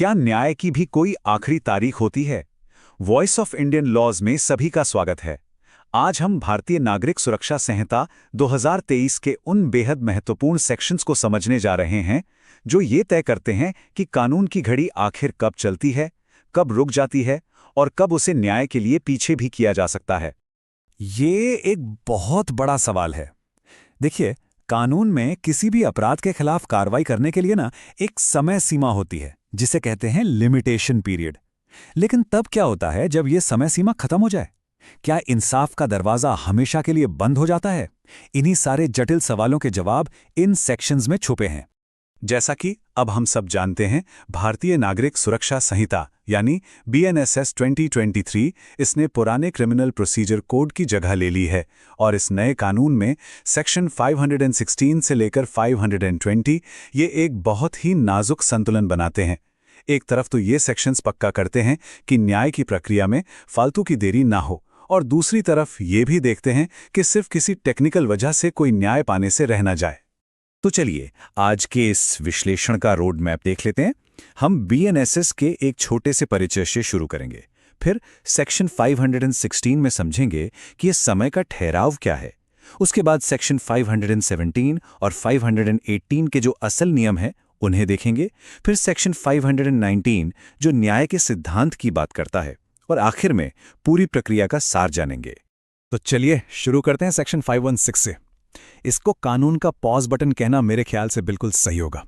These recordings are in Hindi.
क्या न्याय की भी कोई आखिरी तारीख होती है? वॉइस ऑफ इंडियन लॉज में सभी का स्वागत है। आज हम भारतीय नागरिक सुरक्षा संहिता 2023 के उन बेहद महत्वपूर्ण सेक्शंस को समझने जा रहे हैं जो ये तय करते हैं कि कानून की घड़ी आखिर कब चलती है, कब रुक जाती है और कब उसे न्याय के लिए पीछे भी किया जा सकता है। ये एक बहुत बड़ा सवाल है। देखिए, कानून में किसी भी अपराध के खिलाफ कार्रवाई करने के लिए एक समय सीमा होती है जिसे कहते हैं लिमिटेशन पीरियड। लेकिन तब क्या होता है जब यह समय सीमा खत्म हो जाए? क्या इंसाफ का दरवाजा हमेशा के लिए बंद हो जाता है? इन्हीं सारे जटिल सवालों के जवाब इन सेक्शंस में छुपे हैं। जैसा कि अब हम सब जानते हैं, भारतीय नागरिक सुरक्षा संहिता यानी BNSS 2023 इसने पुराने क्रिमिनल प्रोसीजर कोड की जगह ले ली है और इस नए कानून में सेक्शन 516 से लेकर 520 ये एक बहुत ही नाजुक संतुलन बनाते हैं। एक तरफ तो ये सेक्शंस पक्का करते हैं कि न्याय की प्रक्रिया में फालतू की देरी ना हो, और दूसरी तरफ ये भी देखते हैं कि सिर्फ किसी टेक्निकल वजह से कोई न्याय पाने से रह न जाए। तो चलिए आज के इस विश्लेषण का रोड मैप देख लेते हैं। हम BNSS के एक छोटे से परिचय से शुरू करेंगे, फिर सेक्शन 516 में समझेंगे कि यह समय का ठहराव क्या है। उसके बाद सेक्शन 517 और 518 के जो असल नियम हैं उन्हें देखेंगे, फिर सेक्शन 519 जो न्याय के सिद्धांत की बात करता है, और आखिर में पूरी प्रक्रिया का सार जानेंगे। तो चलिए शुरू करते हैं सेक्शन 516 से। इसको कानून का पॉज बटन कहना मेरे ख्याल से बिल्कुल सही होगा।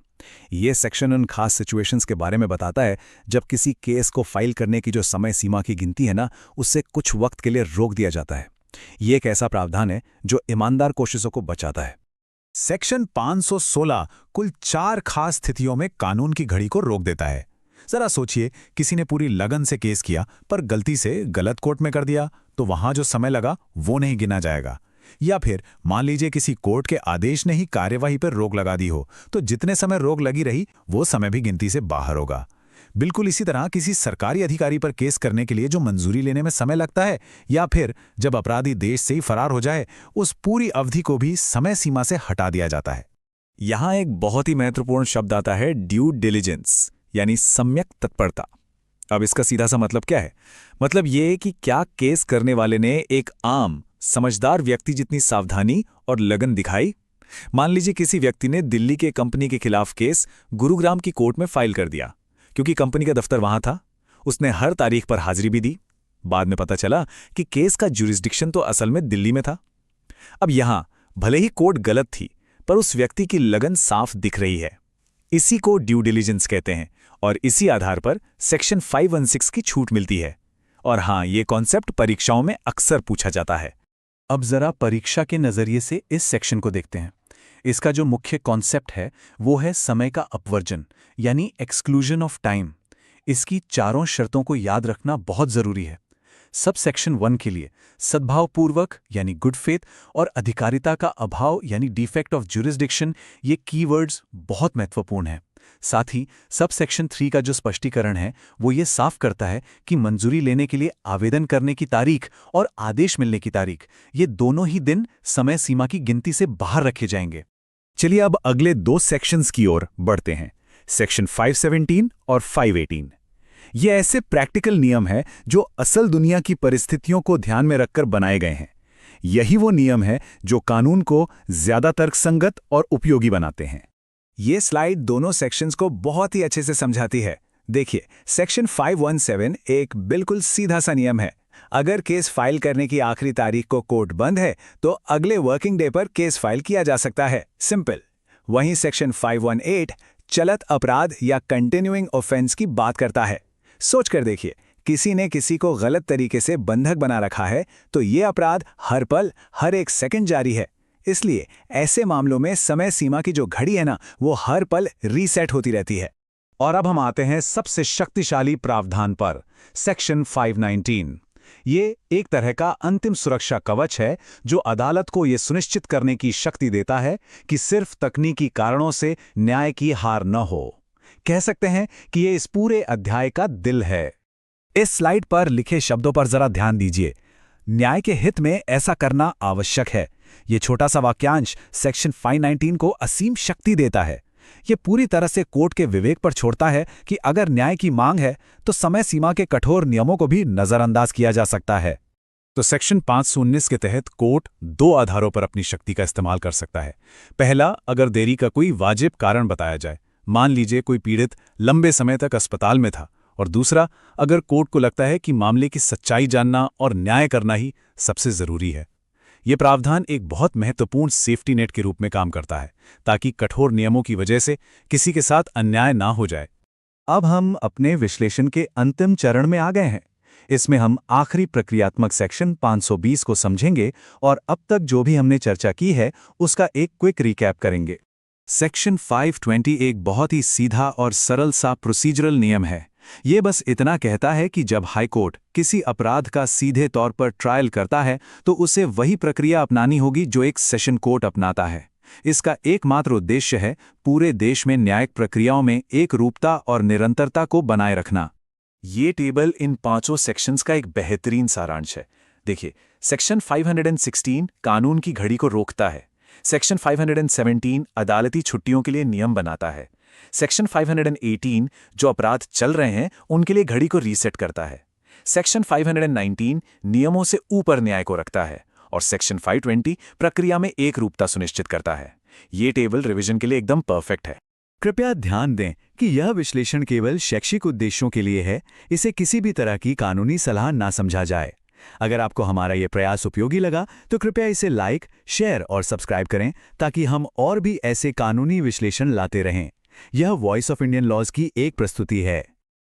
ये सेक्शन उन खास सिचुएशंस के बारे में बताता है जब किसी केस को फाइल करने की जो समय सीमा की गिनती है उससे कुछ वक्त के लिए रोक दिया जाता है। ये एक ऐसा प्रावधान है जो ईमानदार कोशिशों को बचाता है। सेक्शन 516 कुल 4 खास स्थितियों में कानून की घड़ी को रोक देता है। जरा सोचिए, किसी ने पूरी लगन से केस किया पर गलती से गलत कोर्ट में कर दिया, तो वहां जो समय लगा वो नहीं गिना जाएगा। या फिर मान लीजिए किसी कोर्ट के आदेश ने ही कार्यवाही पर रोक लगा दी हो, तो जितने समय रोक लगी रही वो समय भी गिनती से बाहर होगा। बिल्कुल इसी तरह किसी सरकारी अधिकारी पर केस करने के लिए जो मंजूरी लेने में समय लगता है, या फिर जब अपराधी देश से ही फरार हो जाए, उस पूरी अवधि को भी समय सीमा से हटा दिया जाता है। यहां एक बहुत ही महत्वपूर्ण शब्द आता है, ड्यू डिलिजेंस, यानी सम्यक तत्परता। अब इसका सीधा सा मतलब क्या है? मतलब ये कि क्या केस करने वाले ने एक आम समझदार व्यक्ति जितनी सावधानी और लगन दिखाई? मान लीजिए किसी व्यक्ति ने दिल्ली के कंपनी के खिलाफ केस गुरुग्राम की कोर्ट में फाइल कर दिया क्योंकि कंपनी का दफ्तर वहां था। उसने हर तारीख पर हाजिरी भी दी। बाद में पता चला कि केस का ज्यूरिसडिक्शन तो असल में दिल्ली में था। अब यहां भले ही कोर्ट गलत थी, पर उस व्यक्ति की लगन साफ दिख रही है। इसी को ड्यू डिलिजेंस कहते हैं, और इसी आधार पर सेक्शन 516 की छूट मिलती है। और हां, ये कॉन्सेप्ट परीक्षाओं में अक्सर पूछा जाता है। अब जरा परीक्षा के नजरिए से इस सेक्शन को देखते हैं। इसका जो मुख्य कॉन्सेप्ट है वो है समय का अपवर्जन, यानी एक्सक्लूजन ऑफ टाइम। इसकी चारों शर्तों को याद रखना बहुत जरूरी है। सब सेक्शन 1 के लिए सद्भावपूर्वक यानी गुड फेथ और अधिकारिता का अभाव यानी डिफेक्ट ऑफ ज्यूरिसडिक्शन, ये कीवर्ड्स बहुत महत्वपूर्ण हैं। साथ ही सब सेक्शन 3 का जो स्पष्टीकरण है वो ये साफ करता है कि मंजूरी लेने के लिए आवेदन करने की तारीख और आदेश मिलने की तारीख, ये दोनों ही दिन समय सीमा की गिनती से बाहर रखे जाएंगे। चलिए अब अगले 2 सेक्शंस की ओर बढ़ते हैं, सेक्शन 517 और 518। ये ऐसे प्रैक्टिकल नियम है जो असल दुनिया की परिस्थितियों को ध्यान में रखकर बनाए गए हैं। यही वो नियम है जो कानून को ज्यादा तर्कसंगत और उपयोगी बनाते हैं। ये स्लाइड दोनों सेक्शंस को बहुत ही अच्छे से समझाती है। देखिए, सेक्शन 517 एक बिल्कुल सीधा सा नियम है। अगर केस फाइल करने की आखिरी तारीख को कोर्ट बंद है तो अगले वर्किंग डे पर केस फाइल किया जा सकता है, सिंपल। वहीं सेक्शन 518 चलत अपराध या कंटिन्यूइंग ऑफेंस की बात करता है। सोच कर देखिए, किसी ने किसी को गलत तरीके से बंधक बना रखा है तो ये अपराध हर पल हर एक सेकंड जारी है। इसलिए ऐसे मामलों में समय सीमा की जो घड़ी है वो हर पल रीसेट होती रहती है। और अब हम आते हैं सबसे शक्तिशाली प्रावधान पर, सेक्शन 519। ये एक तरह का अंतिम सुरक्षा कवच है जो अदालत को ये सुनिश्चित करने की शक्ति देता है कि सिर्फ तकनीकी कारणों से न्याय की हार न हो। कह सकते हैं कि ये इस पूरे अध्याय का दिल है। इस स्लाइड पर लिखे शब्दों पर जरा ध्यान दीजिए। न्याय के हित में ऐसा करना आवश्यक है। ये छोटा सा वाक्यांश सेक्शन 519 को असीम शक्ति देता है। ये पूरी तरह से कोर्ट के विवेक पर छोड़ता है कि अगर न्याय की मांग है तो समय सीमा के कठोर नियमों को भी नजरअंदाज किया जा सकता है। तो सेक्शन 519 के तहत कोर्ट 2 आधारों पर अपनी शक्ति का इस्तेमाल कर सकता है। पहला, अगर देरी का कोई वाजिब कारण बताया जाए, मान लीजिए कोई पीड़ित लंबे समय तक अस्पताल में था, और दूसरा, अगर कोर्ट को लगता है कि मामले की सच्चाई जानना और न्याय करना ही सबसे जरूरी है। ये प्रावधान एक बहुत महत्वपूर्ण सेफ्टी नेट के रूप में काम करता है, ताकि कठोर नियमों की वजह से किसी के साथ अन्याय ना हो जाए। अब हम अपने विश्लेषण के अंतिम चरण में आ गए हैं। इसमें हम आखिरी प्रक्रियात्मक सेक्शन 520 को समझेंगे और अब तक जो भी हमने चर्चा की है उसका एक क्विक रिकैप करेंगे। सेक्शन 520 एक बहुत ही सीधा और सरल सा प्रोसीजरल नियम है। ये बस इतना कहता है कि जब हाईकोर्ट किसी अपराध का सीधे तौर पर ट्रायल करता है तो उसे वही प्रक्रिया अपनानी होगी जो एक सेशन कोर्ट अपनाता है। इसका एकमात्र उद्देश्य है पूरे देश में न्यायिक प्रक्रियाओं में एक रूपता और निरंतरता को बनाए रखना। ये टेबल इन 5 सेक्शंस का एक बेहतरीन सारांश है। देखिए, सेक्शन 516 कानून की घड़ी को रोकता है। सेक्शन 517 अदालती छुट्टियों के लिए नियम बनाता है। सेक्शन 518 जो अपराध चल रहे हैं उनके लिए घड़ी को रीसेट करता है। सेक्शन 519 नियमों से ऊपर न्याय को रखता है और सेक्शन 520 प्रक्रिया में एक रूपता सुनिश्चित करता है। ये टेबल रिवीजन के लिए एकदम परफेक्ट है। कृपया ध्यान दें कि यह विश्लेषण केवल शैक्षिक उद्देश्यों के लिए है, इसे किसी भी तरह की कानूनी सलाह ना समझा जाए। अगर आपको हमारा ये प्रयास उपयोगी लगा तो कृपया इसे लाइक, शेयर और सब्सक्राइब करें ताकि हम और भी ऐसे कानूनी विश्लेषण लाते रहें। यह वॉइस ऑफ इंडियन लॉज की एक प्रस्तुति है।